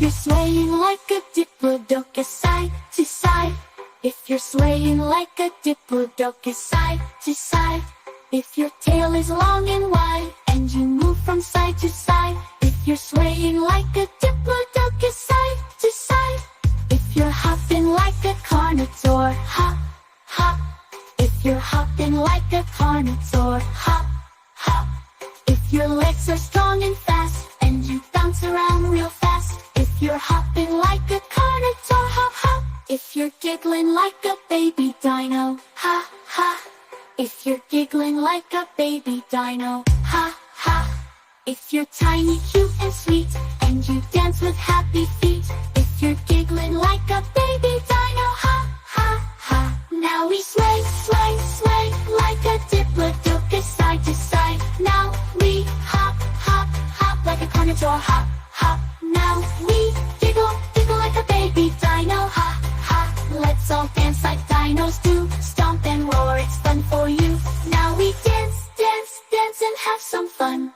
you're swaying like a Diplodocus side to side. If you're swaying like a Diplodocus side to side. If your tail is long and wide and you move from side to side. If you're swaying like a Diplodocus side to side. If you're hopping like a Carnotaur, hop, hop. If you're hopping like a Carnotaur, hop, hop. If your legs are strong and fast and you bounce around real fast. If you're hopping like a Carnotaur, hop, hop. If you're giggling like a baby dino, ha, ha. If you're giggling like a baby dino, ha, ha. If you're tiny, cute and sweet and you dance with happy feet. If you're giggling like a baby dino, ha, ha, ha. Now we sway, sway, sway like a Diplodocus side to side. Now we hop, hop, hop like a Carnotaur, hop, hop. Now we giggle, giggle like a baby dino, ha, ha. Let's all dance like dinos do, stomp and roar, it's fun for you. Now we dance, dance, dance and have some fun.